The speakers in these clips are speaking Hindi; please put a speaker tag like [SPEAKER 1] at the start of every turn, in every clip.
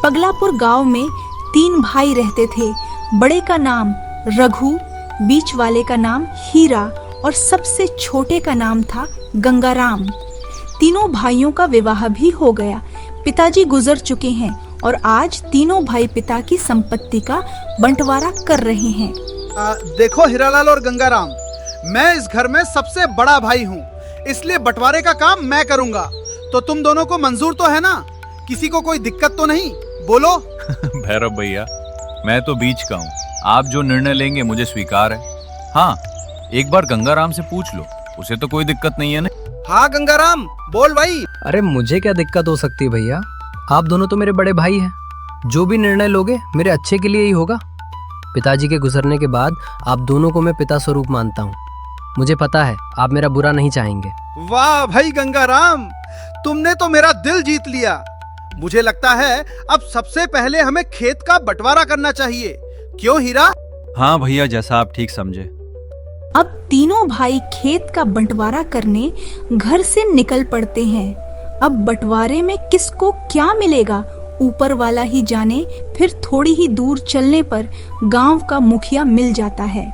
[SPEAKER 1] पगलापुर गांव में 3 भाई रहते थे। बड़े का नाम रघु, बीच वाले का नाम हीरा और सबसे छोटे का नाम था गंगाराम। तीनों भाइयों का विवाह भी हो गया। पिताजी गुजर चुके हैं और आज तीनों भाई पिता की संपत्ति का बंटवारा कर रहे हैं।
[SPEAKER 2] देखो हीरालाल और गंगाराम, मैं इस घर में सबसे बड़ा भाई हूँ, इसलिए बंटवारे का काम मैं करूँगा। तो तुम दोनों को मंजूर तो है ना? किसी को कोई दिक्कत तो नहीं? बोलो।
[SPEAKER 3] भैरव भैया, मैं तो बीच का हूँ, आप जो निर्णय लेंगे मुझे स्वीकार है। हाँ, एक बार गंगाराम से पूछ लो, उसे तो कोई दिक्कत नहीं है ना?
[SPEAKER 2] हाँ गंगाराम, बोल भाई।
[SPEAKER 4] अरे मुझे क्या दिक्कत हो सकती है भैया, आप दोनों तो मेरे बड़े भाई हैं। जो भी निर्णय लोगे मेरे अच्छे के लिए ही होगा। पिताजी के गुजरने के बाद आप दोनों को मैं पिता स्वरूप मानता हूँ। मुझे पता है आप मेरा बुरा नहीं चाहेंगे।
[SPEAKER 2] वाह भाई गंगाराम, तुमने तो मेरा दिल जीत लिया। मुझे लगता है अब सबसे पहले हमें खेत का बंटवारा करना चाहिए, क्यों हीरा?
[SPEAKER 3] हाँ भैया, जैसा आप ठीक समझे।
[SPEAKER 1] अब तीनों भाई खेत का बंटवारा करने घर से निकल पड़ते हैं। अब बंटवारे में किसको क्या मिलेगा ऊपर वाला ही जाने। फिर थोड़ी ही दूर चलने पर गांव का मुखिया मिल जाता है।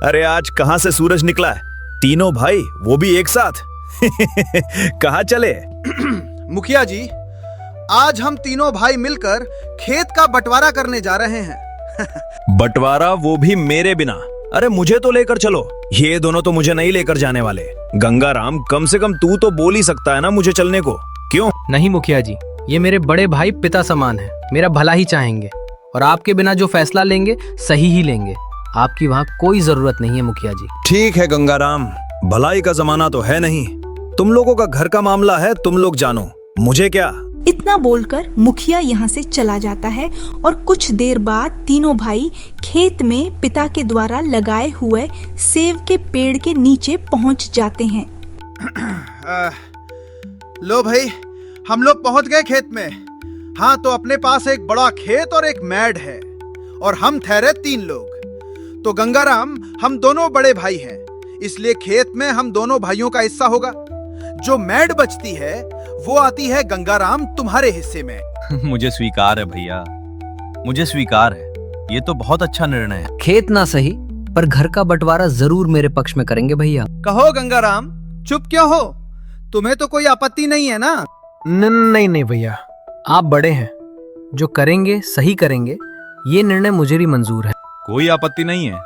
[SPEAKER 5] अरे आज कहाँ से सूरज निकला है? तीनों भाई, वो भी एक साथ। कहाँ चले?
[SPEAKER 2] मुखिया जी, आज हम तीनों भाई मिलकर खेत का बंटवारा करने जा रहे हैं।
[SPEAKER 5] बंटवारा, वो भी मेरे बिना? अरे मुझे तो लेकर चलो। ये दोनों तो मुझे नहीं लेकर जाने वाले। गंगाराम, कम से कम तू तो बोल ही सकता है ना मुझे चलने को, क्यों?
[SPEAKER 4] नहीं मुखिया जी, ये मेरे बड़े भाई पिता समान है, मेरा भला ही चाहेंगे और आपके बिना जो फैसला लेंगे सही ही लेंगे। आपकी वहाँ कोई जरूरत नहीं है मुखिया जी।
[SPEAKER 5] ठीक है गंगाराम, भलाई का जमाना तो है नहीं। तुम लोगों का घर का मामला है, तुम लोग जानो, मुझे क्या।
[SPEAKER 1] इतना बोलकर मुखिया यहाँ से चला जाता है और कुछ देर बाद तीनों भाई खेत में पिता के द्वारा लगाए हुए सेब के पेड़ के नीचे पहुँच जाते हैं।
[SPEAKER 2] लो भाई, हम लोग पहुंच गए खेत में। हाँ, तो अपने पास एक बड़ा खेत और एक मैड है और हम ठहरे 3 लोग। तो गंगाराम, हम दोनों बड़े भाई हैं, इसलिए खेत में हम दोनों भाइयों का हिस्सा होगा। जो मैड बचती है वो आती है गंगाराम तुम्हारे हिस्से में।
[SPEAKER 3] मुझे स्वीकार है भैया, मुझे स्वीकार है। ये तो बहुत अच्छा निर्णय है।
[SPEAKER 4] खेत ना सही पर घर का बंटवारा जरूर मेरे पक्ष में करेंगे भैया।
[SPEAKER 2] कहो गंगाराम, चुप क्यों हो? तुम्हें तो कोई आपत्ति नहीं है ना?
[SPEAKER 4] नहीं भैया, आप बड़े हैं, जो करेंगे सही करेंगे, ये निर्णय मुझे भी मंजूर है।
[SPEAKER 3] कोई आपत्ति नहीं है।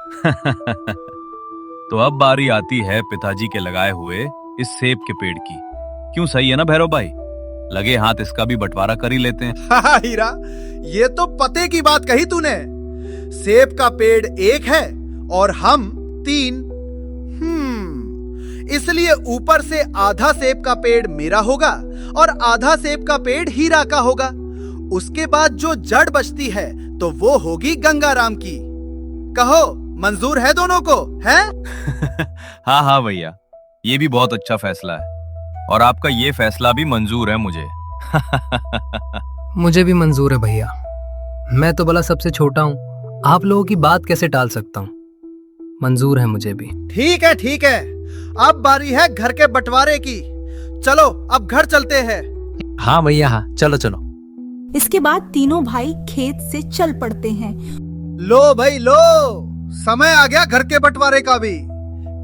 [SPEAKER 3] तो अब बारी आती है पिताजी के लगाए हुए इस सेब के पेड़ की। क्यों, सही है ना भैरव भाई? लगे हाथ इसका भी बंटवारा कर ही लेते हैं।
[SPEAKER 2] हाँ हीरा, ये तो पते की बात कही तूने। सेब का पेड़ एक है और हम 3। इसलिए ऊपर से आधा सेब का पेड़ मेरा होगा और आधा सेब का पेड़ हीरा का होगा। उसके बाद जो जड़ बचती है तो वो होगी गंगाराम की। कहो, मंजूर है दोनों को, है?
[SPEAKER 3] हाँ हाँ भैया, ये भी बहुत अच्छा फैसला है और आपका ये फैसला भी मंजूर है मुझे।
[SPEAKER 4] मुझे भी मंजूर है भैया। मैं तो भला सबसे छोटा हूँ, आप लोगों की बात कैसे टाल सकता हूँ। मंजूर है मुझे भी।
[SPEAKER 2] ठीक है ठीक है, अब बारी है घर के बंटवारे की। चलो अब घर चलते हैं।
[SPEAKER 4] हाँ भैया, हाँ, चलो चलो।
[SPEAKER 1] इसके बाद तीनों भाई खेत से चल पड़ते हैं।
[SPEAKER 2] लो भाई लो, समय आ गया घर के बंटवारे का भी।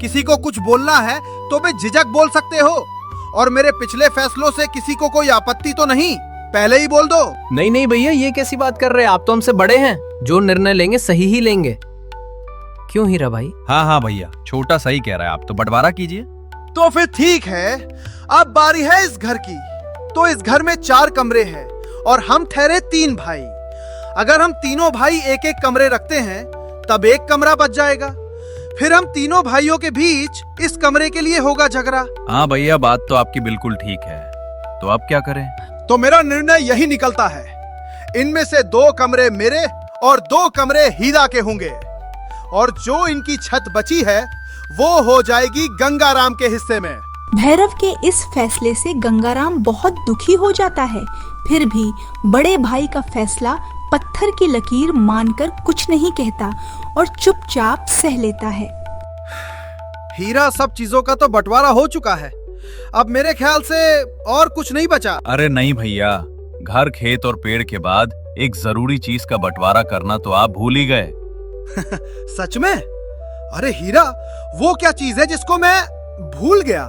[SPEAKER 2] किसी को कुछ बोलना है तो भी झिझक बोल सकते हो, और मेरे पिछले फैसलों से किसी को कोई आपत्ति तो नहीं? पहले ही बोल दो।
[SPEAKER 4] नहीं भैया, ये कैसी बात कर रहे हैं? आप तो हमसे बड़े हैं, जो निर्णय लेंगे सही ही लेंगे। क्यों हीरा भाई?
[SPEAKER 3] हाँ हाँ भैया, छोटा सही कह रहा है, आप तो बंटवारा कीजिए।
[SPEAKER 2] तो फिर ठीक है, अब बारी है इस घर की। तो इस घर में 4 कमरे हैं और हम ठहरे 3 भाई। अगर हम तीनों भाई एक एक कमरे रखते हैं तब एक कमरा बच जाएगा। फिर हम तीनों भाइयों के बीच इस कमरे के लिए होगा झगड़ा।
[SPEAKER 3] हाँ भैया, बात तो आपकी बिल्कुल ठीक है। तो अब क्या करें?
[SPEAKER 2] तो मेरा निर्णय यही निकलता है, इनमें से 2 कमरे मेरे और 2 कमरे हीरा के होंगे, और जो इनकी छत बची है वो हो जाएगी गंगाराम के हिस्से में।
[SPEAKER 1] भैरव के इस फैसले से गंगाराम बहुत दुखी हो जाता है। फिर भी बड़े भाई का फैसला पत्थर की लकीर मानकर कुछ नहीं कहता और चुपचाप सह लेता है।
[SPEAKER 2] हीरा, सब चीजों का तो बंटवारा हो चुका है, अब मेरे ख्याल से और कुछ नहीं बचा।
[SPEAKER 3] अरे नहीं भैया, घर, खेत और पेड़ के बाद एक जरूरी चीज का बंटवारा करना तो आप भूल ही गए।
[SPEAKER 2] सच में? अरे हीरा, वो क्या चीज है जिसको मैं भूल गया?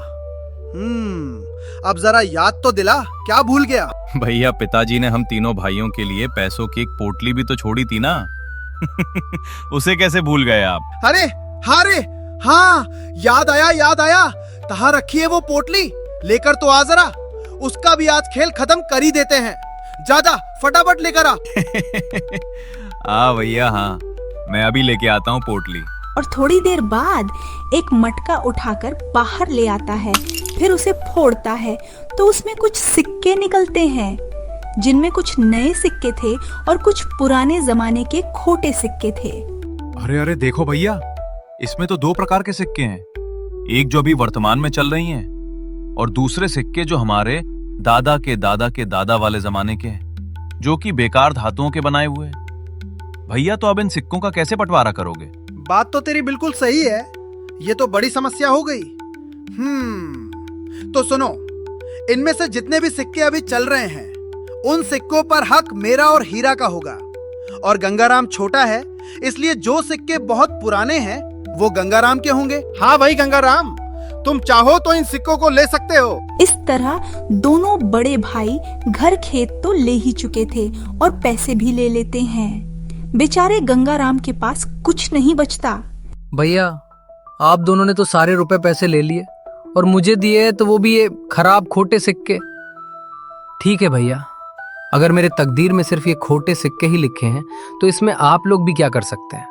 [SPEAKER 2] अब जरा याद तो दिला, क्या भूल गया?
[SPEAKER 3] भैया, पिताजी ने हम तीनों भाइयों के लिए पैसों की एक पोटली भी तो छोड़ी थी ना। उसे कैसे भूल गए आप?
[SPEAKER 2] अरे हाँ, याद आया। कहाँ रखी है वो पोटली? लेकर तो आ जरा, उसका भी आज खेल खत्म कर ही देते हैं। जा फटाफट लेकर आ।
[SPEAKER 3] हाँ भैया, हाँ, मैं अभी लेके आता हूँ पोटली।
[SPEAKER 1] और थोड़ी देर बाद एक मटका उठाकर बाहर ले आता है, फिर उसे फोड़ता है तो उसमें कुछ सिक्के निकलते हैं, जिनमें कुछ नए सिक्के थे और कुछ पुराने जमाने के खोटे सिक्के थे।
[SPEAKER 3] अरे देखो भैया, इसमें तो 2 प्रकार के सिक्के हैं। एक जो अभी वर्तमान में चल रही हैं और दूसरे सिक्के जो हमारे दादा के दादा के दादा वाले जमाने के हैं, जो कि बेकार धातुओं के बनाए हुए हैं। भैया, तो अब इन सिक्कों का कैसे बंटवारा करोगे?
[SPEAKER 2] बात तो तेरी बिल्कुल सही है, ये तो बड़ी समस्या हो गई। तो सुनो, इनमें से जितने भी सिक्के अभी चल रहे हैं, उन सिक्कों पर हक मेरा और हीरा का होगा। और गंगाराम छोटा है, इसलिए जो सिक्के बहुत पुराने हैं वो गंगाराम के होंगे। हाँ भाई गंगाराम, तुम चाहो तो इन सिक्कों को ले सकते हो।
[SPEAKER 1] इस तरह दोनों बड़े भाई घर खेत तो ले ही चुके थे और पैसे भी ले लेते हैं। बेचारे गंगाराम के पास कुछ नहीं बचता।
[SPEAKER 4] भैया, आप दोनों ने तो सारे रुपए पैसे ले लिए और मुझे दिए, तो वो भी ये खराब खोटे सिक्के। ठीक है भैया, अगर मेरे तकदीर में सिर्फ ये खोटे सिक्के ही लिखे हैं तो इसमें आप लोग भी क्या कर सकते हैं?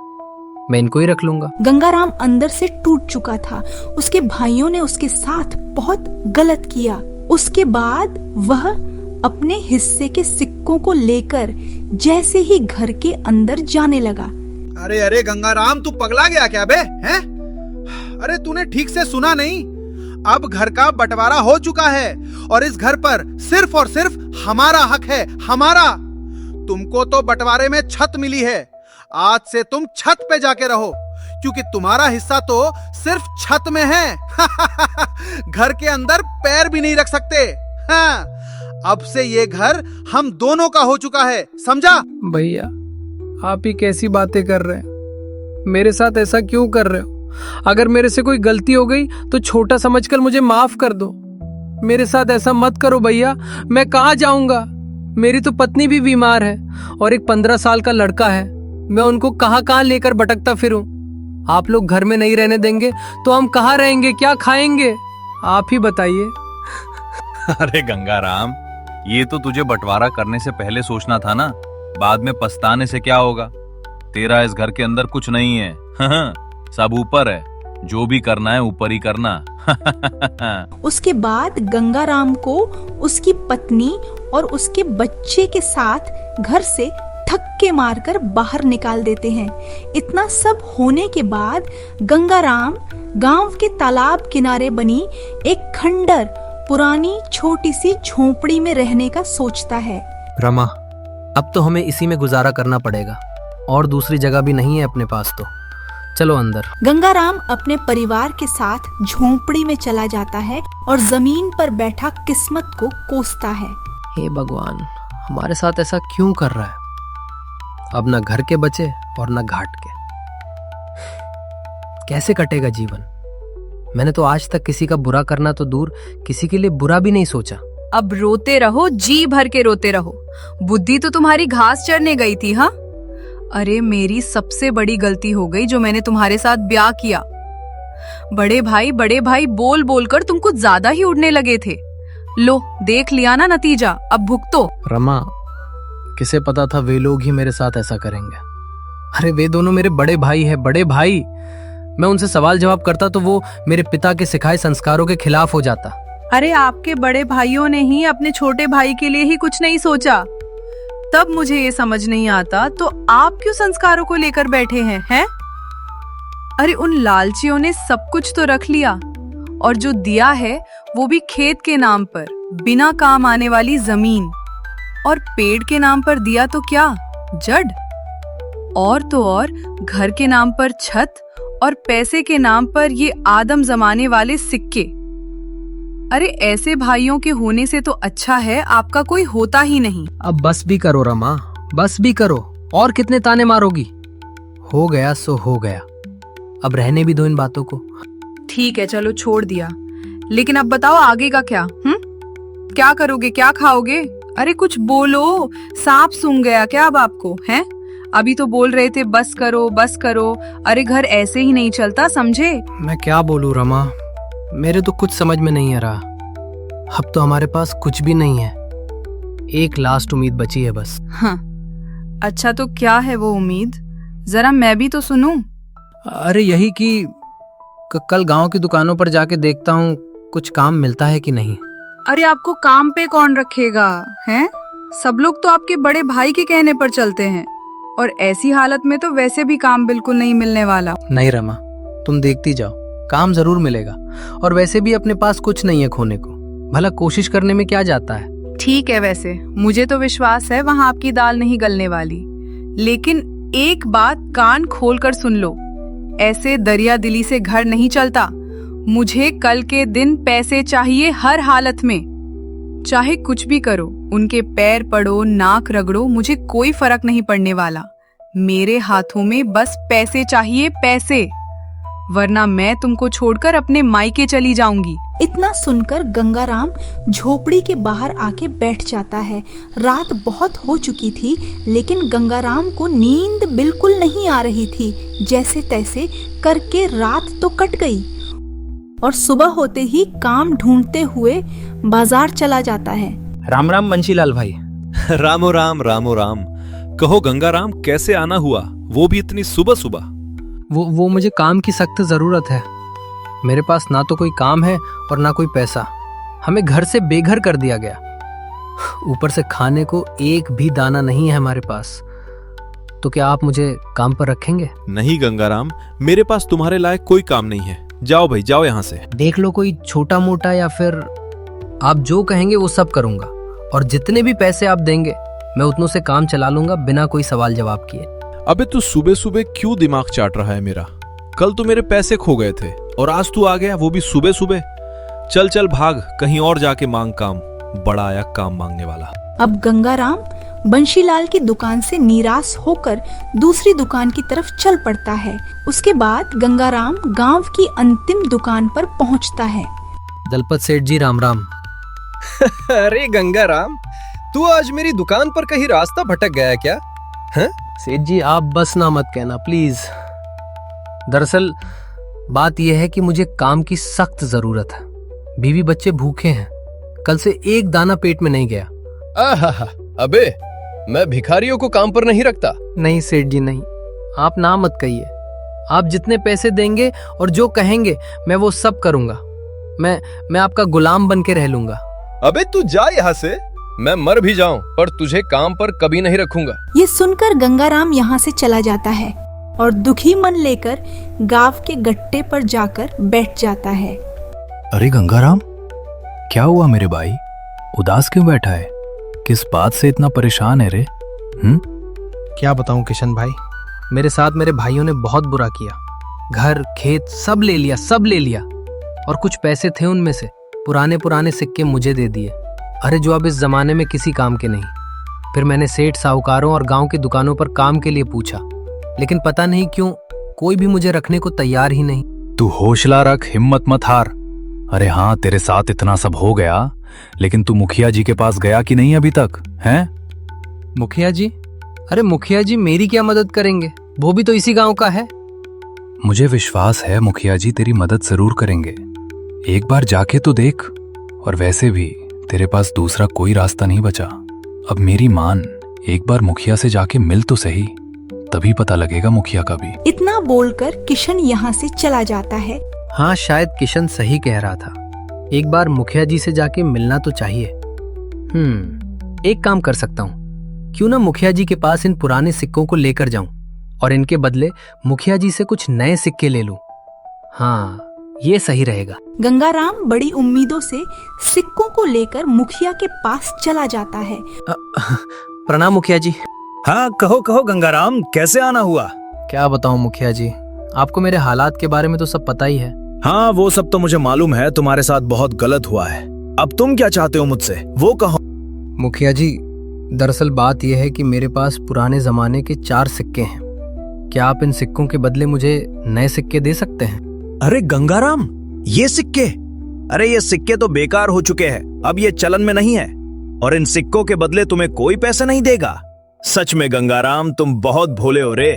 [SPEAKER 4] मैं इनको ही रख लूंगा।
[SPEAKER 1] गंगाराम अंदर से टूट चुका था। उसके भाइयों ने उसके साथ बहुत गलत किया। उसके बाद वह अपने हिस्से के सिक्कों को लेकर जैसे ही घर के अंदर जाने लगा।
[SPEAKER 2] अरे गंगाराम, तू पगला गया क्या बे? हैं? अरे तूने ठीक से सुना नहीं? अब घर का बंटवारा हो चुका है और इस घर पर सिर्फ और सिर्फ हमारा हक है, हमारा। तुमको तो बंटवारे में छत मिली है, आज से तुम छत पे जाके रहो, क्योंकि तुम्हारा हिस्सा तो सिर्फ छत में है। घर के अंदर पैर भी नहीं रख सकते। हाँ, अब से ये घर हम दोनों का हो चुका है, समझा?
[SPEAKER 4] भैया, आप ही कैसी बातें कर रहे हैं? मेरे साथ ऐसा क्यों कर रहे हो? अगर मेरे से कोई गलती हो गई तो छोटा समझकर मुझे माफ कर दो। मेरे साथ ऐसा मत करो भैया। मैं कहाँ जाऊंगा? मेरी तो पत्नी भी बीमार है और एक 15 साल का लड़का है। मैं उनको कहाँ लेकर भटकता फिरूं? आप लोग घर में नहीं रहने देंगे तो हम कहाँ रहेंगे, क्या खाएंगे? आप ही बताइए।
[SPEAKER 3] अरे गंगाराम, ये तो तुझे बंटवारा करने से पहले सोचना था ना, बाद में पछताने से क्या होगा? तेरा इस घर के अंदर कुछ नहीं है। सब ऊपर है, जो भी करना है ऊपर ही करना।
[SPEAKER 1] उसके बाद गंगाराम को उसकी पत्नी और उसके बच्चे के साथ घर से धक्के मारकर बाहर निकाल देते हैं। इतना सब होने के बाद गंगाराम गांव के तालाब किनारे बनी एक खंडर पुरानी छोटी सी झोपड़ी में रहने का सोचता है।
[SPEAKER 4] रमा, अब तो हमें इसी में गुजारा करना पड़ेगा और दूसरी जगह भी नहीं है अपने पास, तो चलो अंदर।
[SPEAKER 1] गंगाराम अपने परिवार के साथ झोपड़ी में चला जाता है और जमीन पर बैठा किस्मत को कोसता है।
[SPEAKER 4] हे भगवान, हमारे साथ ऐसा क्यों कर रहा है? अब न घर के बचे और न घाट के। कैसे कटेगा जीवन? मैंने तो आज तक किसी का बुरा करना तो दूर, किसी के लिए बुरा भी नहीं सोचा।
[SPEAKER 6] अब रोते रहो, जी भर के रोते रहो। बुद्धि तो तुम्हारी घास चरने गई थी। हाँ, अरे मेरी सबसे बड़ी गलती हो गई जो मैंने तुम्हारे साथ ब्याह किया। बड़े भाई बोल बोल कर तुम कुछ ज्यादा ही उड़ने लगे थे। लो, देख लिया ना नतीजा, अब भुगतो।
[SPEAKER 4] रमा, किसे पता था वे लोग ही मेरे साथ ऐसा करेंगे? अरे वे दोनों मेरे बड़े भाई हैं, बड़े भाई। मैं उनसे सवाल जवाब करता तो वो मेरे पिता के सिखाए संस्कारों के खिलाफ हो जाता।
[SPEAKER 6] अरे आपके बड़े भाइयों ने ही अपने छोटे भाई के लिए ही कुछ नहीं सोचा। तब मुझे ये समझ नहीं आता तो आप क्यों संस्कारों को लेकर बैठे हैं? अरे उन लालचियों ने सब कुछ तो रख लिया, और जो दिया है वो भी खेत के नाम पर, बिना काम आने वाली जमीन, और पेड़ के नाम पर दिया तो क्या, जड़, और तो और घर के नाम पर छत, और पैसे के नाम पर ये आदम जमाने वाले सिक्के। अरे ऐसे भाइयों के होने से तो अच्छा है आपका कोई होता ही नहीं।
[SPEAKER 4] अब बस भी करो रमा, बस भी करो। और कितने ताने मारोगी? हो गया सो हो गया, अब रहने भी दो इन बातों को।
[SPEAKER 6] ठीक है चलो छोड़ दिया, लेकिन अब बताओ आगे का क्या? क्या करोगे, क्या खाओगे? अरे कुछ बोलो, सांप सूंघ गया क्या अब आपको? हैं? अभी तो बोल रहे थे बस करो बस करो। अरे घर ऐसे ही नहीं चलता, समझे?
[SPEAKER 4] मैं क्या बोलूं रमा, मेरे तो कुछ समझ में नहीं आ रहा। अब तो हमारे पास कुछ भी नहीं है, एक लास्ट उम्मीद बची है बस।
[SPEAKER 6] हाँ, अच्छा तो क्या है वो उम्मीद? जरा मैं भी तो सुनूं।
[SPEAKER 4] अरे यही कि कल गांव की दुकानों पर जाके देखता हूँ कुछ काम मिलता है कि नहीं।
[SPEAKER 6] अरे आपको काम पे कौन रखेगा? हैं? सब लोग तो आपके बड़े भाई के कहने पर चलते हैं, और ऐसी हालत में तो वैसे भी काम बिल्कुल नहीं मिलने वाला।
[SPEAKER 4] नहीं रमा, तुम देखती जाओ, काम जरूर मिलेगा। और वैसे भी अपने पास कुछ नहीं है खोने को, भला कोशिश करने में क्या जाता है।
[SPEAKER 6] ठीक है, वैसे मुझे तो विश्वास है वहाँ आपकी दाल नहीं गलने वाली, लेकिन एक बात कान खोल कर सुन लो, ऐसे दरिया दिली से घर नहीं चलता। मुझे कल के दिन पैसे चाहिए हर हालत में, चाहे कुछ भी करो, उनके पैर पड़ो, नाक रगड़ो, मुझे कोई फर्क नहीं पड़ने वाला। मेरे हाथों में बस पैसे चाहिए, पैसे, वरना मैं तुमको छोड़कर अपने मायके चली जाऊंगी।
[SPEAKER 1] इतना सुनकर गंगाराम झोपड़ी के बाहर आके बैठ जाता है। रात बहुत हो चुकी थी, लेकिन गंगाराम को नींद बिल्कुल नहीं आ रही थी। जैसे तैसे करके रात तो कट गई और सुबह होते ही काम ढूंढते हुए बाजार चला जाता है।
[SPEAKER 5] राम राम बंशीलाल भाई।
[SPEAKER 3] रामो राम रामो राम। कहो गंगाराम, कैसे आना हुआ, वो भी इतनी सुबह सुबह?
[SPEAKER 4] वो मुझे काम की सख्त जरूरत है। मेरे पास ना तो कोई काम है और ना कोई पैसा। हमें घर से बेघर कर दिया गया, ऊपर से खाने को एक भी दाना नहीं है हमारे पास। तो क्या आप मुझे काम पर रखेंगे?
[SPEAKER 7] नहीं गंगाराम, मेरे पास तुम्हारे लायक कोई काम नहीं है। जाओ भाई, जाओ यहाँ से।
[SPEAKER 4] देख लो कोई छोटा मोटा, या फिर आप जो कहेंगे वो सब करूंगा, और जितने भी पैसे आप देंगे मैं उतनों से काम चला लूंगा बिना कोई सवाल जवाब किए।
[SPEAKER 7] अबे तू सुबह सुबह क्यों दिमाग चाट रहा है मेरा? कल तो मेरे पैसे खो गए थे और आज तू आ गया, वो भी सुबह सुबह। चल चल भाग, कहीं और जाके मांग काम, बड़ा आया काम मांगने वाला।
[SPEAKER 1] अब गंगाराम बंशीलाल की दुकान से निराश होकर दूसरी दुकान की तरफ चल पड़ता है। उसके बाद गंगाराम गांव की अंतिम दुकान पर पहुंचता है।
[SPEAKER 4] दलपत सेठ जी राम राम।
[SPEAKER 8] अरे गंगाराम, तू आज मेरी दुकान पर कहीं रास्ता भटक गया क्या? हैं?
[SPEAKER 4] सेठ जी आप बस ना मत कहना प्लीज। दरअसल बात यह है कि मुझे काम की सख्त जरूरत है। बीवी बच्चे भूखे हैं, कल से एक दाना पेट में नहीं गया।
[SPEAKER 8] आहा, अबे मैं भिखारियों को काम पर नहीं रखता।
[SPEAKER 4] नहीं सेठ जी नहीं, आप ना मत कहिए। आप जितने पैसे देंगे और जो कहेंगे मैं वो सब करूंगा। मैं आपका गुलाम बन के रह लूंगा।
[SPEAKER 8] अबे तू जा यहाँ से, मैं मर भी जाऊं पर तुझे काम पर कभी नहीं रखूंगा।
[SPEAKER 1] ये सुनकर गंगाराम यहाँ से चला जाता है और दुखी मन लेकर गांव के गट्टे पर जाकर बैठ जाता है।
[SPEAKER 3] अरे गंगाराम, क्या हुआ मेरे भाई? उदास क्यों बैठा है? किस बात से इतना परेशान है रे?
[SPEAKER 4] क्या बताऊं किशन भाई, मेरे साथ मेरे भाइयों ने बहुत बुरा किया। घर खेत सब ले लिया, सब ले लिया, और कुछ पैसे थे उनमें से पुराने सिक्के मुझे दे दिए। अरे जो अब इस जमाने में किसी काम के नहीं। फिर मैंने सेठ साहूकारों और गांव की दुकानों पर काम के लिए पूछा, लेकिन पता नहीं क्यों कोई भी मुझे रखने को तैयार ही नहीं।
[SPEAKER 3] तू हौसला रख, हिम्मत मत हार। अरे हाँ, तेरे साथ इतना सब हो गया, लेकिन तू मुखिया जी के पास गया कि नहीं अभी तक? हैं?
[SPEAKER 4] मुखिया जी? अरे मुखिया जी मेरी क्या मदद करेंगे, वो भी तो इसी गांव का है।
[SPEAKER 3] मुझे विश्वास है मुखिया जी तेरी मदद जरूर करेंगे। एक बार जाके तो देख। और वैसे भी तेरे पास दूसरा कोई रास्ता नहीं बचा। अब मेरी मान, एक बार मुखिया से जाके मिल तो सही, तभी पता लगेगा मुखिया का भी।
[SPEAKER 1] इतना बोलकर किशन यहाँ से चला जाता है।
[SPEAKER 4] हाँ, शायद किशन सही कह रहा था, एक बार मुखिया जी से जाके मिलना तो चाहिए। एक काम कर सकता हूँ, क्यों ना मुखिया जी के पास इन पुराने सिक्कों को लेकर जाऊं और इनके बदले मुखिया जी से कुछ नए सिक्के ले लूं। हाँ, ये सही रहेगा।
[SPEAKER 1] गंगाराम बड़ी उम्मीदों से सिक्कों को लेकर मुखिया के पास चला जाता है।
[SPEAKER 4] प्रणाम मुखिया जी।
[SPEAKER 5] हाँ कहो कहो गंगाराम, कैसे आना हुआ?
[SPEAKER 4] क्या बताऊं मुखिया जी, आपको मेरे हालात के बारे में तो सब पता ही है।
[SPEAKER 5] हाँ, वो सब तो मुझे मालूम है, तुम्हारे साथ बहुत गलत हुआ है। अब तुम क्या चाहते हो मुझसे, वो कहो।
[SPEAKER 4] मुखिया जी, दरअसल बात यह है कि मेरे पास पुराने जमाने के 4 सिक्के हैं। क्या आप इन सिक्कों के बदले मुझे नए सिक्के दे सकते हैं?
[SPEAKER 5] अरे गंगाराम, ये सिक्के? अरे ये सिक्के तो बेकार हो चुके हैं, अब ये चलन में नहीं है, और इन सिक्कों के बदले तुम्हें कोई पैसा नहीं देगा। सच में गंगाराम, तुम बहुत भोले हो रे।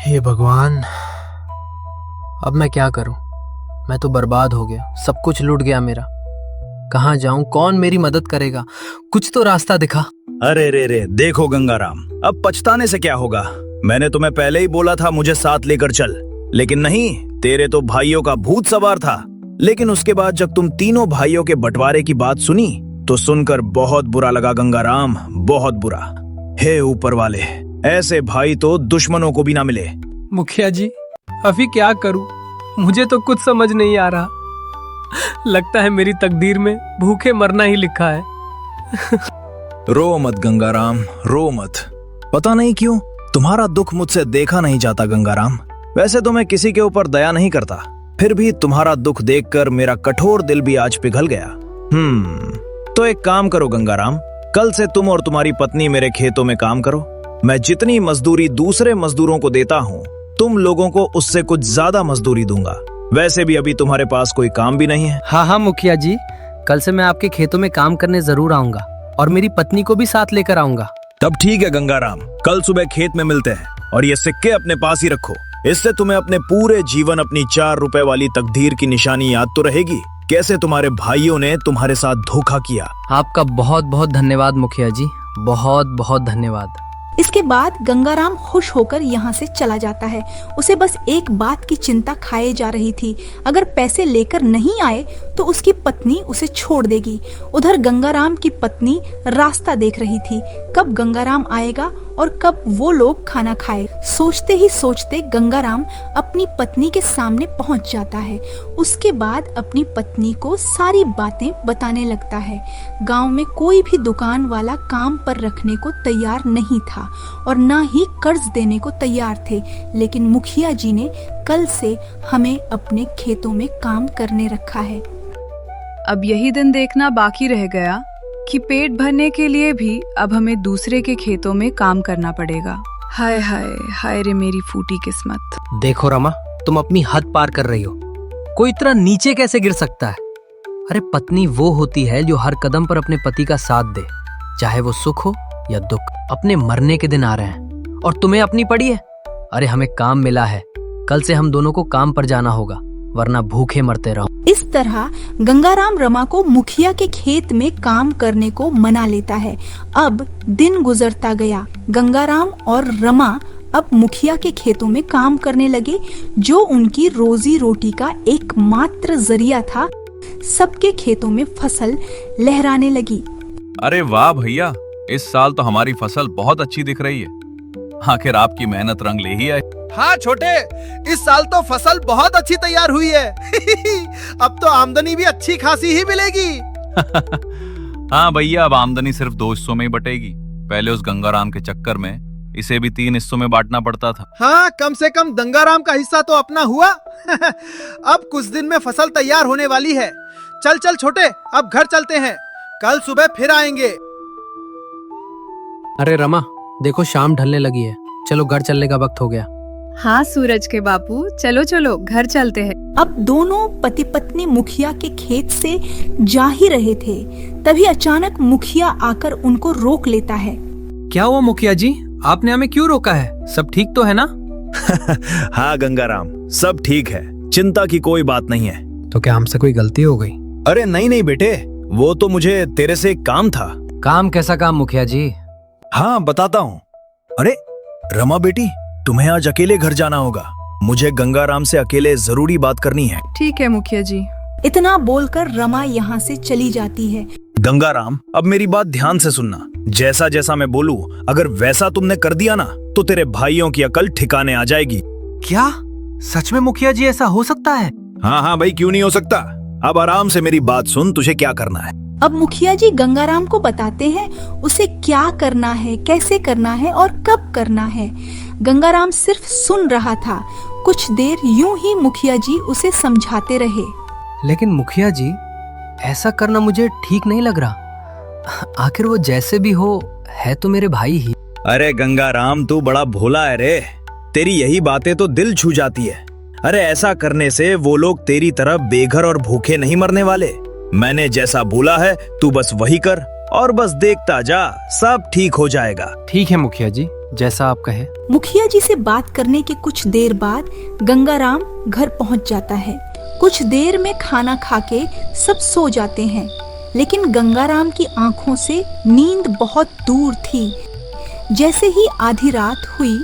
[SPEAKER 4] हे भगवान, अब मैं क्या करूं? मैं तो बर्बाद हो गया, सब कुछ लूट गया मेरा। कहाँ जाऊं? कौन मेरी मदद करेगा? कुछ तो रास्ता दिखा।
[SPEAKER 5] अरे रे रे, देखो गंगाराम, अब पछताने से क्या होगा? मैंने तुम्हें पहले ही बोला था मुझे साथ लेकर चल, लेकिन नहीं, तेरे तो भाइयों का भूत सवार था। लेकिन उसके बाद जब तुम तीनों भाइयों के बंटवारे की बात सुनी तो सुनकर बहुत बुरा लगा गंगाराम, बहुत बुरा। हे ऊपर वाले, ऐसे भाई तो दुश्मनों को भी ना मिले।
[SPEAKER 4] मुखिया जी, अभी क्या करूं? मुझे तो कुछ समझ नहीं आ रहा। लगता है मेरी तकदीर में भूखे मरना ही लिखा है।
[SPEAKER 5] रो मत गंगाराम, रो मत। पता नहीं क्यों तुम्हारा दुख मुझसे देखा नहीं जाता गंगाराम। वैसे तो मैं किसी के ऊपर दया नहीं करता, फिर भी तुम्हारा दुख देखकर मेरा कठोर दिल भी आज पिघल गया। तो एक काम करो गंगाराम, कल से तुम और तुम्हारी पत्नी मेरे खेतों में काम करो। मैं जितनी मजदूरी दूसरे मजदूरों को देता हूँ, तुम लोगों को उससे कुछ ज्यादा मजदूरी दूंगा। वैसे भी अभी तुम्हारे पास कोई काम भी नहीं है।
[SPEAKER 4] हाँ हाँ मुखिया जी, कल से मैं आपके खेतों में काम करने जरूर आऊंगा और मेरी पत्नी को भी साथ लेकर आऊंगा।
[SPEAKER 5] तब ठीक है गंगाराम, कल सुबह खेत में मिलते हैं, और ये सिक्के अपने पास ही रखो। इससे तुम्हें अपने पूरे जीवन अपनी 4 रुपए वाली तकदीर की निशानी याद तो रहेगी, कैसे तुम्हारे भाइयों ने तुम्हारे साथ धोखा किया।
[SPEAKER 4] आपका बहुत बहुत धन्यवाद मुखिया जी, बहुत बहुत धन्यवाद।
[SPEAKER 1] इसके बाद गंगाराम खुश होकर यहाँ से चला जाता है। उसे बस एक बात की चिंता खाए जा रही थी, अगर पैसे लेकर नहीं आए तो उसकी पत्नी उसे छोड़ देगी। उधर गंगाराम की पत्नी रास्ता देख रही थी, कब गंगाराम आएगा और कब वो लोग खाना खाए। सोचते ही सोचते गंगाराम अपनी पत्नी के सामने पहुंच जाता है। उसके बाद अपनी पत्नी को सारी बातें बताने लगता है। गांव में कोई भी दुकान वाला काम पर रखने को तैयार नहीं था और ना ही कर्ज देने को तैयार थे, लेकिन मुखिया जी ने कल से हमें अपने खेतों में काम करने रखा है।
[SPEAKER 6] अब यही दिन देखना बाकी रह गया कि पेट भरने के लिए भी अब हमें दूसरे के खेतों में काम करना पड़ेगा। हाय हाय हाय रे मेरी फूटी किस्मत।
[SPEAKER 4] देखो रमा, तुम अपनी हद पार कर रही हो। कोई इतना नीचे कैसे गिर सकता है? अरे पत्नी वो होती है जो हर कदम पर अपने पति का साथ दे, चाहे वो सुख हो या दुख। अपने मरने के दिन आ रहे हैं और तुम्हें अपनी पड़ी है। अरे हमें काम मिला है, कल से हम दोनों को काम पर जाना होगा, वरना भूखे मरते रहो।
[SPEAKER 1] इस तरह गंगाराम रमा को मुखिया के खेत में काम करने को मना लेता है। अब दिन गुजरता गया, गंगाराम और रमा अब मुखिया के खेतों में काम करने लगे, जो उनकी रोजी रोटी का एकमात्र जरिया था। सबके खेतों में फसल लहराने लगी।
[SPEAKER 3] अरे वाह भैया, इस साल तो हमारी फसल बहुत अच्छी दिख रही है। आखिर आपकी मेहनत रंग ले ही आई।
[SPEAKER 2] हाँ छोटे, इस साल तो फसल बहुत अच्छी तैयार हुई है। अब तो आमदनी भी अच्छी खासी ही मिलेगी।
[SPEAKER 3] हाँ भैया, अब आमदनी सिर्फ 2 हिस्सों में ही बटेगी। पहले उस गंगाराम के चक्कर में इसे भी 3 हिस्सों में बांटना पड़ता था।
[SPEAKER 2] हाँ, कम से कम गंगाराम का हिस्सा तो अपना हुआ। अब कुछ दिन में फसल तैयार होने वाली है। चल चल छोटे, अब घर चलते हैं, कल सुबह फिर आएंगे।
[SPEAKER 4] अरे रमा, देखो शाम ढलने लगी है, चलो घर चलने का वक्त हो गया।
[SPEAKER 6] हाँ सूरज के बापू, चलो चलो घर चलते हैं।
[SPEAKER 1] अब दोनों पति पत्नी मुखिया के खेत से जा ही रहे थे, तभी अचानक मुखिया आकर उनको रोक लेता है।
[SPEAKER 4] क्या हुआ मुखिया जी, आपने हमें क्यों रोका है? सब ठीक तो है ना?
[SPEAKER 5] हाँ गंगाराम, सब ठीक है, चिंता की कोई बात नहीं है।
[SPEAKER 4] तो क्या हमसे कोई गलती हो गई?
[SPEAKER 5] अरे नहीं नहीं बेटे, वो तो मुझे तेरे से एक काम था।
[SPEAKER 4] काम? कैसा काम मुखिया जी?
[SPEAKER 5] हाँ बताता हूँ। अरे रमा बेटी, तुम्हें आज अकेले घर जाना होगा, मुझे गंगाराम से अकेले जरूरी बात करनी है।
[SPEAKER 6] ठीक है मुखिया जी।
[SPEAKER 1] इतना बोलकर रमा यहाँ से चली जाती है।
[SPEAKER 5] गंगाराम, अब मेरी बात ध्यान से सुनना। जैसा जैसा मैं बोलूं, अगर वैसा तुमने कर दिया ना, तो तेरे भाइयों की अकल ठिकाने आ जाएगी।
[SPEAKER 4] क्या सच में मुखिया जी ऐसा हो सकता है?
[SPEAKER 5] हाँ हाँ भाई, क्यों नहीं हो सकता। अब आराम से मेरी बात सुन, तुझे क्या करना है।
[SPEAKER 1] अब मुखिया जी गंगाराम को बताते हैं उसे क्या करना है, कैसे करना है और कब करना है। गंगाराम सिर्फ सुन रहा था, कुछ देर यूं ही मुखिया जी उसे समझाते रहे।
[SPEAKER 4] लेकिन मुखिया जी, ऐसा करना मुझे ठीक नहीं लग रहा। आखिर वो जैसे भी हो है तो मेरे भाई ही।
[SPEAKER 5] अरे गंगाराम, तू बड़ा भोला है रे। तेरी यही बातें तो दिल छू जाती है। अरे ऐसा करने से वो लोग तेरी तरह बेघर और भूखे नहीं मरने वाले। मैंने जैसा बोला है तू बस वही कर और बस देखता जा, सब ठीक हो जाएगा।
[SPEAKER 4] ठीक है मुखिया जी, जैसा आप कहे।
[SPEAKER 1] मुखिया जी से बात करने के कुछ देर बाद गंगाराम घर पहुंच जाता है। कुछ देर में खाना खाके सब सो जाते हैं, लेकिन गंगाराम की आंखों से नींद बहुत दूर थी। जैसे ही आधी रात हुई,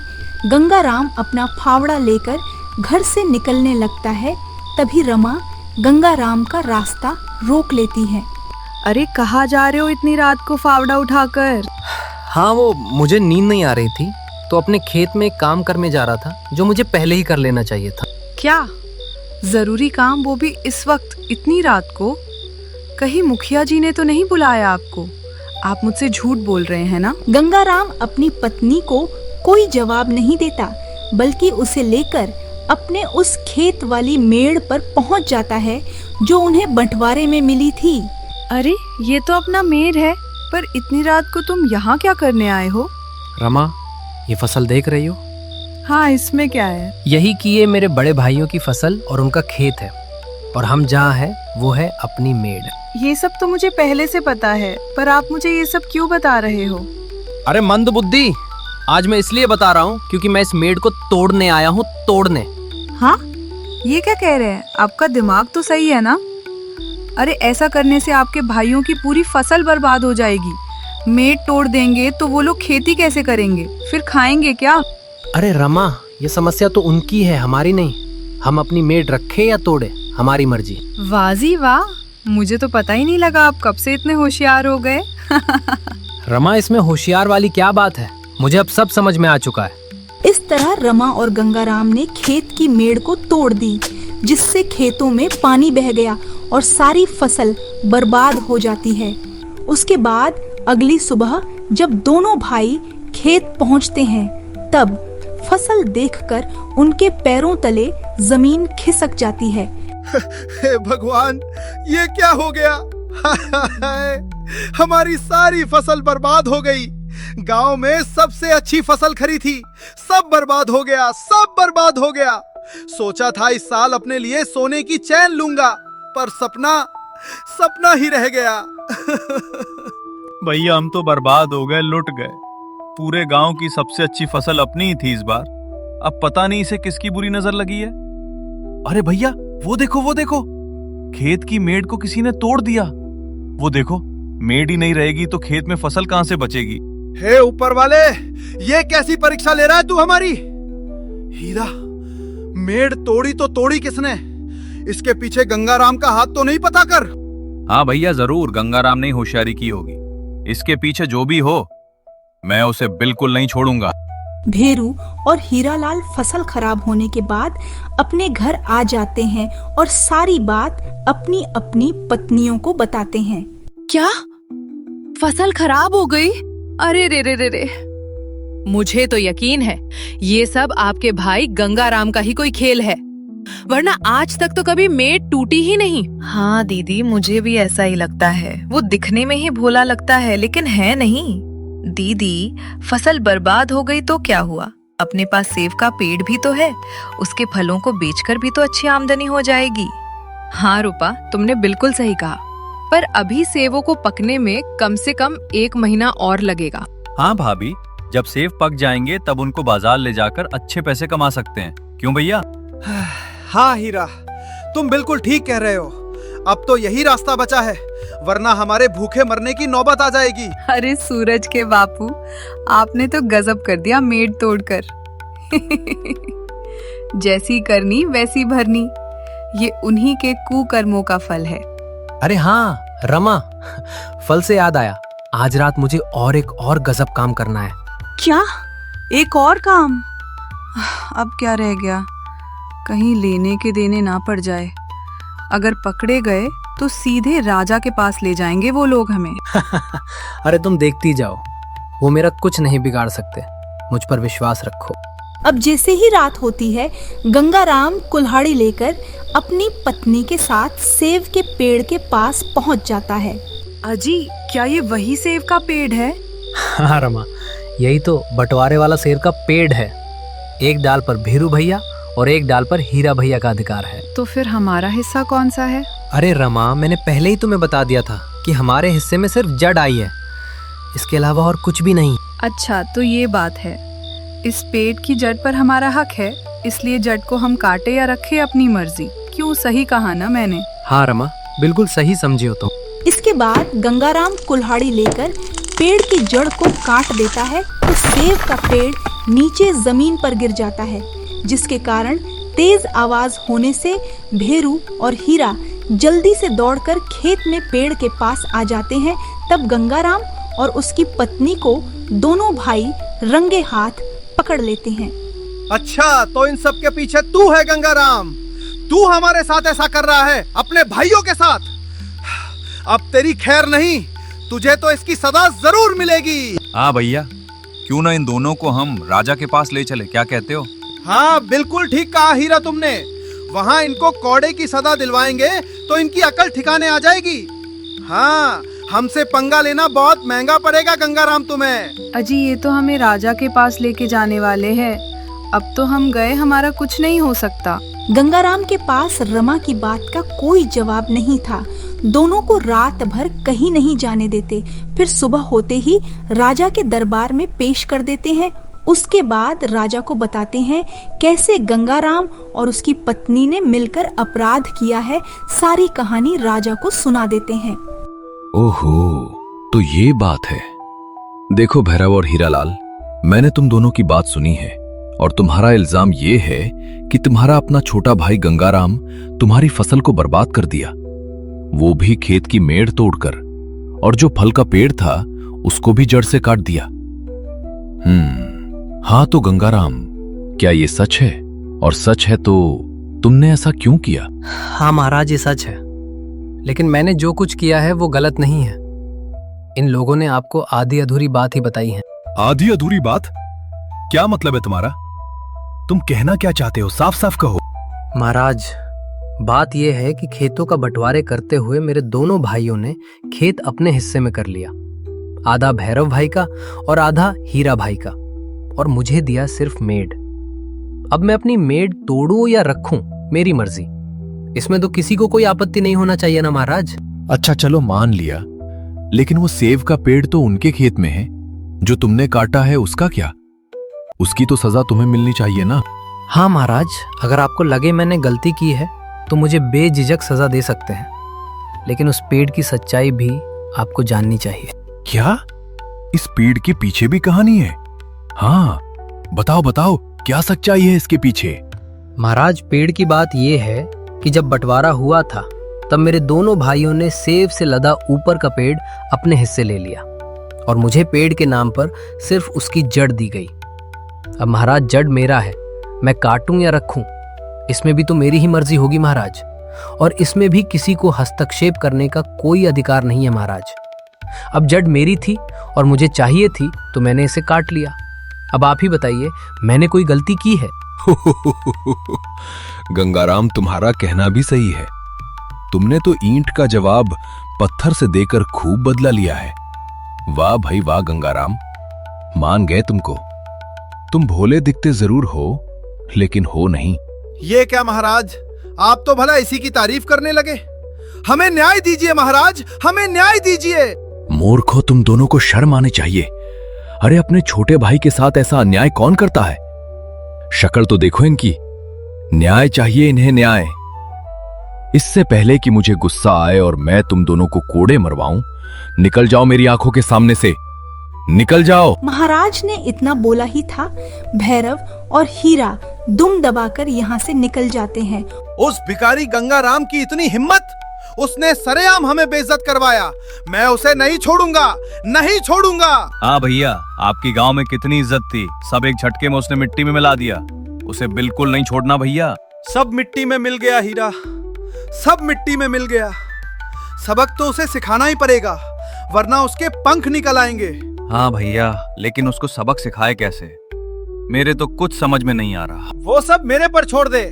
[SPEAKER 1] गंगाराम अपना फावड़ा लेकर घर से निकलने लगता है। तभी रमा गंगाराम का रास्ता रोक लेती है।
[SPEAKER 6] अरे कहाँ जा रहे हो इतनी रात को फावड़ा उठाकर?
[SPEAKER 4] हाँ, वो मुझे नींद नहीं आ रही थी तो अपने खेत में एक काम करने जा रहा था जो मुझे पहले ही कर लेना चाहिए था।
[SPEAKER 6] क्या जरूरी काम, वो भी इस वक्त इतनी रात को? कहीं मुखिया जी ने तो नहीं बुलाया आपको? आप मुझसे झूठ बोल रहे हैं ना?
[SPEAKER 1] गंगाराम अपनी पत्नी को कोई जवाब नहीं देता, बल्कि उसे लेकर अपने उस खेत वाली मेड़ पर पहुंच जाता है जो उन्हें बंटवारे में मिली थी।
[SPEAKER 6] अरे ये तो अपना मेड़ है, पर इतनी रात को तुम यहाँ क्या करने आए हो?
[SPEAKER 4] रमा, ये फसल देख रही हो?
[SPEAKER 6] हाँ, इसमें क्या है?
[SPEAKER 4] यही कि ये मेरे बड़े भाइयों की फसल और उनका खेत है, और हम जहाँ हैं वो है अपनी मेड़।
[SPEAKER 6] ये सब तो मुझे पहले से पता है, पर आप मुझे ये सब क्यों बता रहे हो?
[SPEAKER 4] अरे मंद बुद्धि, आज मैं इसलिए बता रहा हूँ क्योंकि मैं इस मेड़ को तोड़ने आया हूँ, तोड़ने।
[SPEAKER 6] हाँ, ये क्या कह रहे हैं? आपका दिमाग तो सही है ना? अरे ऐसा करने से आपके भाइयों की पूरी फसल बर्बाद हो जाएगी। मेड़ तोड़ देंगे तो वो लोग खेती कैसे करेंगे? फिर खाएंगे क्या?
[SPEAKER 4] अरे रमा, ये समस्या तो उनकी है, हमारी नहीं। हम अपनी मेड़ रखे या तोड़े, हमारी मर्जी।
[SPEAKER 6] वाजी वाह, मुझे तो पता ही नहीं लगा आप कब से इतने होशियार हो गए।
[SPEAKER 4] रमा, इसमें होशियार वाली क्या बात है? मुझे अब सब समझ में आ चुका है।
[SPEAKER 1] इस तरह रमा और गंगाराम ने खेत की मेड़ को तोड़ दी, जिससे खेतों में पानी बह गया और सारी फसल बर्बाद हो जाती है। उसके बाद अगली सुबह जब दोनों भाई खेत पहुंचते हैं, तब फसल देखकर उनके पैरों तले जमीन खिसक जाती है।
[SPEAKER 2] हे भगवान, ये क्या हो गया? हमारी सारी फसल बर्बाद हो गई। गांव में सबसे अच्छी फसल खरी थी, सब बर्बाद हो गया, सब बर्बाद हो गया। सोचा था इस साल अपने लिए सोने की चैन लूंगा, पर सपना ही रह गया।
[SPEAKER 3] भैया, हम तो बर्बाद हो गए, लुट गए। पूरे गांव की सबसे अच्छी फसल अपनी ही थी इस बार। अब पता नहीं इसे किसकी बुरी नजर लगी है। अरे भैया, वो देखो, खेत की मेड़ को किसी ने तोड़ दिया। वो देखो, मेड़ ही नहीं रहेगी तो खेत में फसल कहां से बचेगी?
[SPEAKER 2] हे ऊपर वाले, ये कैसी परीक्षा ले रहा है तू हमारी? हीरा, मेड़ तोड़ी तो तोड़ी किसने? इसके पीछे गंगाराम का हाथ तो नहीं पता कर?
[SPEAKER 3] हाँ भैया, जरूर गंगाराम ने होशियारी की होगी। इसके पीछे जो भी हो, मैं उसे बिल्कुल नहीं छोड़ूंगा।
[SPEAKER 1] भेरू और हीरालाल फसल खराब होने के बाद अपने घर आ जाते हैं और सारी बात अपनी अपनी पत्नियों को बताते हैं।
[SPEAKER 6] क्या फसल खराब हो गई? अरे रे रे रे रे, मुझे तो यकीन है ये सब आपके भाई गंगाराम का ही कोई खेल है, वरना आज तक तो कभी मेड़ टूटी ही नहीं। हाँ दीदी, मुझे भी ऐसा ही लगता है। वो दिखने में ही भोला लगता है, लेकिन है नहीं। दीदी, फसल बर्बाद हो गई तो क्या हुआ? अपने पास सेब का पेड़ भी तो है, उसके फलों को बेचकर भी तो अच्छी आमदनी हो जाएगी। हाँ रूपा, तुमने बिल्कुल सही कहा, पर अभी सेबों को पकने में कम से कम 1 महीना और लगेगा।
[SPEAKER 3] हाँ भाभी, जब सेब पक जाएंगे तब उनको बाजार ले जाकर अच्छे पैसे कमा सकते हैं। क्यों भैया?
[SPEAKER 2] हाँ हीरा, तुम बिल्कुल ठीक कह रहे हो। अब तो यही रास्ता बचा है, वरना हमारे भूखे मरने की नौबत आ जाएगी।
[SPEAKER 6] अरे सूरज के बापू, आपने तो गजब कर दिया मेड़ तोड़कर। जैसी करनी वैसी भरनी, ये उन्हीं के कुकर्मों का फल है।
[SPEAKER 4] अरे हाँ रमा, फल से याद आया, आज रात मुझे एक और गजब काम करना है।
[SPEAKER 6] क्या? एक और काम? अब क्या रह गया? कहीं लेने के देने ना पड़ जाए। अगर पकड़े गए तो सीधे राजा के पास ले जाएंगे वो लोग हमें।
[SPEAKER 4] अरे तुम देखती जाओ, वो मेरा कुछ नहीं बिगाड़ सकते, मुझ पर विश्वास रखो।
[SPEAKER 1] अब जैसे ही रात होती है, गंगाराम कुल्हाड़ी लेकर अपनी पत्नी के साथ सेव के पेड़ के पास पहुंच जाता है।
[SPEAKER 6] अजी, क्या ये वही सेब का पेड़ है?
[SPEAKER 4] हाँ रमा, यही तो बंटवारे वाला सेब का पेड़ है। एक डाल पर भीरू भैया और एक डाल पर हीरा भैया का अधिकार है।
[SPEAKER 6] तो फिर हमारा हिस्सा कौन सा है?
[SPEAKER 4] अरे रमा, मैंने पहले ही तुम्हें बता दिया था कि हमारे हिस्से में सिर्फ जड़ आई है, इसके अलावा और कुछ भी नहीं।
[SPEAKER 6] अच्छा, तो ये बात है। इस पेड़ की जड़ पर हमारा हक है, इसलिए जड़ को हम काटे या रखे अपनी मर्जी। क्यों, सही कहा ना मैंने?
[SPEAKER 4] हाँ रमा, बिल्कुल सही समझी हो तुम।
[SPEAKER 1] इसके बाद गंगाराम कुल्हाड़ी लेकर पेड़ की जड़ को काट देता है तो सेब का पेड़ नीचे जमीन पर गिर जाता है, जिसके कारण तेज आवाज होने से भेरू और हीरा जल्दी से दौड़कर खेत में पेड़ के पास आ जाते हैं। तब गंगाराम और उसकी पत्नी को दोनों भाई रंगे हाथ पकड़ लेते हैं।
[SPEAKER 2] अच्छा, तो इन सब के पीछे तू है गंगाराम? तू हमारे साथ ऐसा कर रहा है, अपने भाइयों के साथ? अब तेरी खैर नहीं, तुझे तो इसकी सजा जरूर मिलेगी।
[SPEAKER 3] हाँ भैया, क्यों ना इन दोनों को हम राजा के पास ले चले, क्या कहते हो?
[SPEAKER 2] हाँ, बिल्कुल ठीक कहा हीरा तुमने। वहाँ इनको कौड़े की सजा दिलवाएंगे तो इनकी अकल ठिकाने आ जाएगी। हाँ, हमसे पंगा लेना बहुत महंगा पड़ेगा गंगाराम तुम्हें।
[SPEAKER 6] अजी, ये तो हमें राजा के पास लेके जाने वाले हैं। अब तो हम गए, हमारा कुछ नहीं हो सकता।
[SPEAKER 1] गंगाराम के पास रमा की बात का कोई जवाब नहीं था। दोनों को रात भर कहीं नहीं जाने देते, फिर सुबह होते ही राजा के दरबार में पेश कर देते हैं। उसके बाद राजा को बताते हैं कैसे गंगाराम और उसकी पत्नी ने मिलकर अपराध किया है। सारी कहानी राजा को सुना देते हैं।
[SPEAKER 5] ओहो, तो ये बात है। देखो भैरव और हीरालाल, मैंने तुम दोनों की बात सुनी है और तुम्हारा इल्जाम ये है कि तुम्हारा अपना छोटा भाई गंगाराम तुम्हारी फसल को बर्बाद कर दिया, वो भी खेत की मेड़ तोड़कर, और जो फल का पेड़ था उसको भी जड़ से काट दिया। हाँ तो गंगाराम, क्या ये सच है? और सच है तो तुमने ऐसा क्यों किया?
[SPEAKER 4] हाँ महाराज, ये सच है, लेकिन मैंने जो कुछ किया है वो गलत नहीं है। इन लोगों ने आपको आधी अधूरी बात ही बताई है।
[SPEAKER 5] आधी अधूरी बात? क्या मतलब है तुम्हारा? तुम कहना क्या चाहते हो? साफ साफ कहो।
[SPEAKER 4] महाराज, बात यह है कि खेतों का बंटवारे करते हुए मेरे दोनों भाइयों ने खेत अपने हिस्से में कर लिया। आधा भैरव भाई का और आधा हीरा भाई का, और मुझे दिया सिर्फ मेड़। अब मैं अपनी मेड़ तोड़ूं या रखूं, मेरी मर्जी। इसमें तो किसी को कोई आपत्ति नहीं होना चाहिए ना महाराज?
[SPEAKER 5] अच्छा चलो मान लिया, लेकिन वो सेव का पेड़ तो उनके खेत में है, जो तुमने काटा है उसका क्या? उसकी तो सजा तुम्हें मिलनी चाहिए ना?
[SPEAKER 4] हाँ महाराज, अगर आपको लगे मैंने गलती की है तो मुझे बेझिझक सजा दे सकते हैं, लेकिन उस पेड़ की सच्चाई भी आपको जाननी चाहिए।
[SPEAKER 5] क्या? इस पेड़ के पीछे भी कहानी है? हाँ बताओ बताओ, क्या सच्चाई है इसके पीछे?
[SPEAKER 4] महाराज, पेड़ की बात यह है कि जब बंटवारा हुआ था तब मेरे दोनों भाइयों ने सेब से लदा ऊपर का पेड़ अपने हिस्से ले लिया, और मुझे पेड़ के नाम पर सिर्फ उसकी जड़ दी गई। अब महाराज, जड़ मेरा है, मैं काटूं या रखूं, इसमें भी तो मेरी ही मर्जी होगी महाराज, और इसमें भी किसी को हस्तक्षेप करने का कोई अधिकार नहीं है महाराज। अब जड़ मेरी थी और मुझे चाहिए थी तो मैंने इसे काट लिया। अब आप ही बताइए, मैंने कोई गलती की है?
[SPEAKER 5] गंगाराम, तुम्हारा कहना भी सही है। तुमने तो ईंट का जवाब पत्थर से देकर खूब बदला लिया है। वाह भाई वाह गंगाराम, मान गए तुमको। तुम भोले दिखते जरूर हो, लेकिन हो नहीं।
[SPEAKER 2] ये क्या महाराज, आप तो भला इसी की तारीफ करने लगे। हमें न्याय दीजिए महाराज, हमें न्याय दीजिए।
[SPEAKER 5] मूर्खों, तुम दोनों को शर्म आनी चाहिए। अरे अपने छोटे भाई के साथ ऐसा अन्याय कौन करता है? शक्ल तो देखो इनकी। न्याय चाहिए इन्हें, न्याय। इससे पहले कि मुझे गुस्सा आए और मैं तुम दोनों को कोड़े मरवाऊं, निकल जाओ मेरी आंखों के सामने से, निकल जाओ।
[SPEAKER 1] महाराज ने इतना बोला ही था, भैरव और हीरा दुम दबाकर यहाँ से निकल जाते हैं।
[SPEAKER 2] उस भिखारी गंगाराम की इतनी हिम्मत, उसने सरेआम हमें बेइज्जत करवाया। मैं उसे नहीं छोड़ूंगा, नहीं छोड़ूंगा।
[SPEAKER 3] हाँ भैया, आपकी गांव में कितनी इज्जत थी, सब एक झटके में उसने मिट्टी में मिला दिया। उसे बिल्कुल नहीं छोड़ना भैया।
[SPEAKER 2] सब मिट्टी में मिल गया हीरा, सब मिट्टी में मिल गया। सबक तो उसे सिखाना ही पड़ेगा, वरना उसके पंख निकल आएंगे।
[SPEAKER 3] हाँ भैया, लेकिन उसको सबक सिखाए कैसे? मेरे तो कुछ समझ में नहीं आ रहा।
[SPEAKER 2] वो सब मेरे पर छोड़ दे।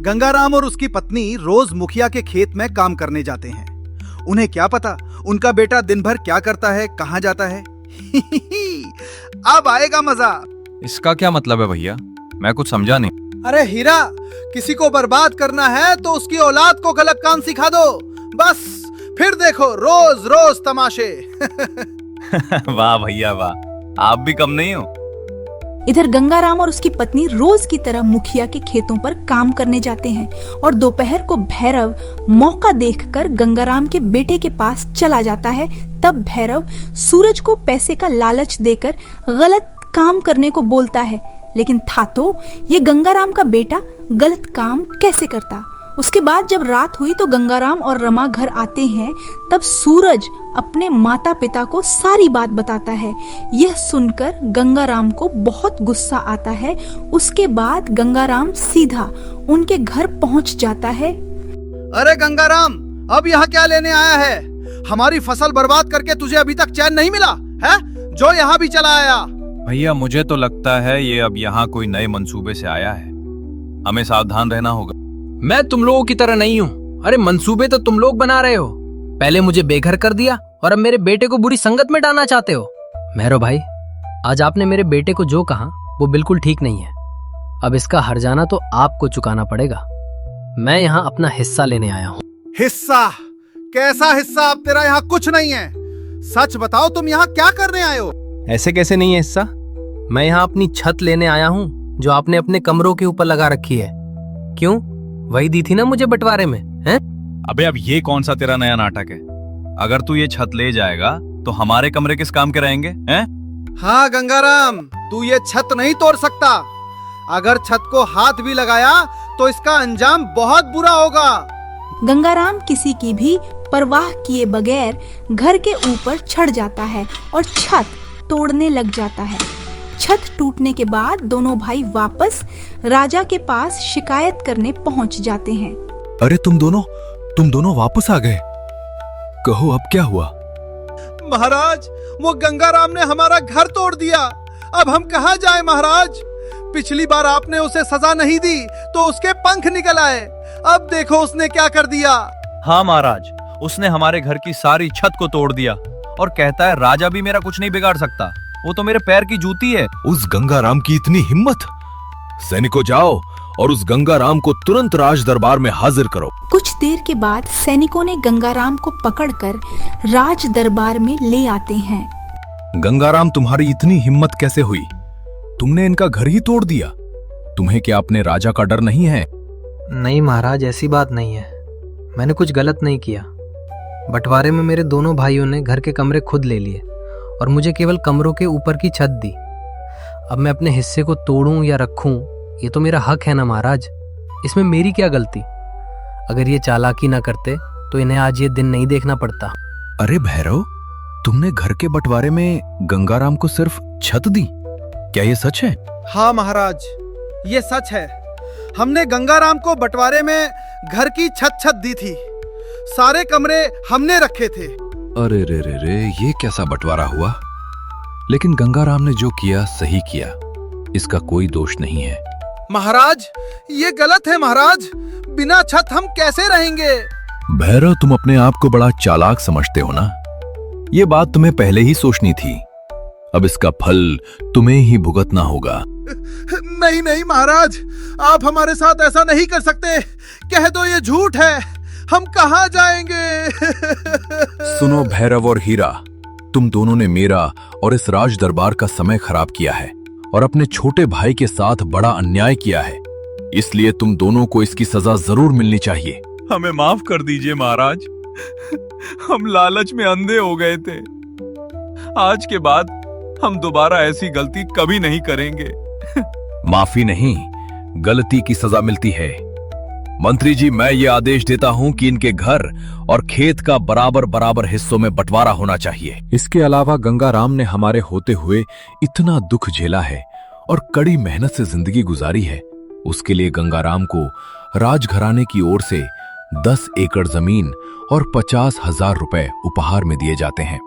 [SPEAKER 2] गंगाराम और उसकी पत्नी रोज मुखिया के खेत में काम करने जाते हैं। उन्हें क्या पता उनका बेटा दिन भर क्या करता है, कहाँ जाता है। अब आएगा मजा।
[SPEAKER 3] इसका क्या मतलब है भैया? मैं कुछ समझा नहीं।
[SPEAKER 2] अरे हीरा, किसी को बर्बाद करना है तो उसकी औलाद को गलत काम सिखा दो, बस फिर देखो रोज रोज तमाशे।
[SPEAKER 3] वाह भैया वाह, आप भी कम नहीं हो।
[SPEAKER 1] इधर गंगाराम और उसकी पत्नी रोज की तरह मुखिया के खेतों पर काम करने जाते हैं और दोपहर को भैरव मौका देखकर गंगाराम के बेटे के पास चला जाता है। तब भैरव सूरज को पैसे का लालच देकर गलत काम करने को बोलता है, लेकिन था तो ये गंगाराम का बेटा गलत काम कैसे करता। उसके बाद जब रात हुई तो गंगाराम और रमा घर आते हैं। तब सूरज अपने माता पिता को सारी बात बताता है। यह सुनकर गंगाराम को बहुत गुस्सा आता है। उसके बाद गंगाराम सीधा उनके घर पहुंच जाता है।
[SPEAKER 2] अरे गंगाराम, अब यहाँ क्या लेने आया है? हमारी फसल बर्बाद करके तुझे अभी तक चैन नहीं मिला है? जो यहाँ भी चला आया।
[SPEAKER 3] भैया मुझे तो लगता है ये अब यहाँ कोई नए मंसूबे से आया है, हमें सावधान रहना होगा।
[SPEAKER 4] मैं तुम लोगों की तरह नहीं हूँ। अरे मंसूबे तो तुम लोग बना रहे हो। पहले मुझे बेघर कर दिया और अब मेरे बेटे को बुरी संगत में डालना चाहते हो। मेहरो भाई, आज आपने मेरे बेटे को जो कहा वो बिल्कुल ठीक नहीं है। अब इसका हर्जाना तो आपको चुकाना पड़ेगा। मैं यहाँ अपना हिस्सा लेने आया हूँ।
[SPEAKER 2] हिस्सा? कैसा हिस्सा? अब तेरा यहाँ कुछ नहीं है। सच बताओ, तुम यहाँ क्या करने आए हो?
[SPEAKER 4] ऐसे कैसे नहीं है हिस्सा? मैं यहाँ अपनी छत लेने आया हूँ जो आपने अपने कमरों के ऊपर लगा रखी है। क्यों? वही दी थी ना मुझे बंटवारे में, हैं?
[SPEAKER 3] अबे अब ये कौन सा तेरा नया नाटक है? अगर तू ये छत ले जाएगा तो हमारे कमरे किस काम के रहेंगे, हैं?
[SPEAKER 2] हाँ गंगाराम, तू ये छत नहीं तोड़ सकता। अगर छत को हाथ भी लगाया तो इसका अंजाम बहुत बुरा होगा।
[SPEAKER 1] गंगाराम किसी की भी परवाह किए बगैर घर के ऊपर चढ़ जाता है और छत तोड़ने लग जाता है। छत टूटने के बाद दोनों भाई वापस राजा के पास शिकायत करने पहुंच जाते हैं।
[SPEAKER 5] अरे तुम दोनों वापस आ गए। कहो अब क्या हुआ?
[SPEAKER 2] महाराज, वो गंगाराम ने हमारा घर तोड़ दिया। अब हम कहाँ जाएं महाराज? पिछली बार आपने उसे सजा नहीं दी तो उसके पंख निकल आए। अब देखो उसने क्या कर दिया।
[SPEAKER 3] हाँ महाराज, उसने हमारे घर की सारी छत को तोड़ दिया और कहता है राजा भी मेरा कुछ नहीं बिगाड़ सकता, वो तो मेरे पैर की जूती है।
[SPEAKER 5] उस गंगाराम की इतनी हिम्मत! सैनिकों, जाओ और उस गंगाराम को तुरंत राज दरबार में हाजिर करो।
[SPEAKER 1] कुछ देर के बाद सैनिकों ने गंगाराम को पकड़कर राज दरबार में ले आते हैं।
[SPEAKER 5] गंगाराम, तुम्हारी इतनी हिम्मत कैसे हुई? तुमने इनका घर ही तोड़ दिया। तुम्हें क्या अपने राजा का डर नहीं है?
[SPEAKER 4] नहीं महाराज, ऐसी बात नहीं है। मैंने कुछ गलत नहीं किया। बंटवारे में मेरे दोनों भाइयों ने घर के कमरे खुद ले लिए और मुझे केवल कमरों के ऊपर की छत दी। अब मैं अपने हिस्से को तोड़ूं या रखूं, ये तो मेरा हक है ना महाराज। इसमें मेरी क्या गलती? अगर ये चालाकी ना करते तो इन्हें आज ये दिन नहीं देखना पड़ता।
[SPEAKER 5] अरे भैरव, तुमने घर के बंटवारे में गंगाराम को सिर्फ छत दी, क्या ये सच है?
[SPEAKER 2] हाँ महाराज, ये सच है। हमने गंगाराम को बंटवारे में घर की छत दी थी। सारे कमरे हमने रखे थे।
[SPEAKER 5] अरे रे रे रे, ये कैसा बंटवारा हुआ? लेकिन गंगाराम ने जो किया सही किया, इसका कोई दोष नहीं है।
[SPEAKER 2] महाराज, ये गलत है महाराज। बिना छत हम कैसे रहेंगे?
[SPEAKER 5] भैरव, तुम अपने आप को बड़ा चालाक समझते हो ना? ये बात तुम्हें पहले ही सोचनी थी। अब इसका फल तुम्हें ही भुगतना होगा।
[SPEAKER 2] नहीं नहीं महाराज, आप हमारे साथ ऐसा नहीं कर सकते। कह दो ये झूठ है। हम कहाँ जाएंगे?
[SPEAKER 5] सुनो भैरव और हीरा, तुम दोनों ने मेरा और इस राज दरबार का समय खराब किया है और अपने छोटे भाई के साथ बड़ा अन्याय किया है। इसलिए तुम दोनों को इसकी सजा जरूर मिलनी चाहिए।
[SPEAKER 3] हमें माफ कर दीजिए महाराज, हम लालच में अंधे हो गए थे। आज के बाद हम दोबारा ऐसी गलती कभी नहीं करेंगे।
[SPEAKER 5] माफी नहीं, गलती की सजा मिलती है। मंत्री जी, मैं ये आदेश देता हूं कि इनके घर और खेत का बराबर बराबर हिस्सों में बंटवारा होना चाहिए। इसके अलावा गंगाराम ने हमारे होते हुए इतना दुख झेला है और कड़ी मेहनत से जिंदगी गुजारी है। उसके लिए गंगाराम को राजघराने की ओर से 10 एकड़ जमीन और 50,000 रुपए उपहार में दिए जाते हैं।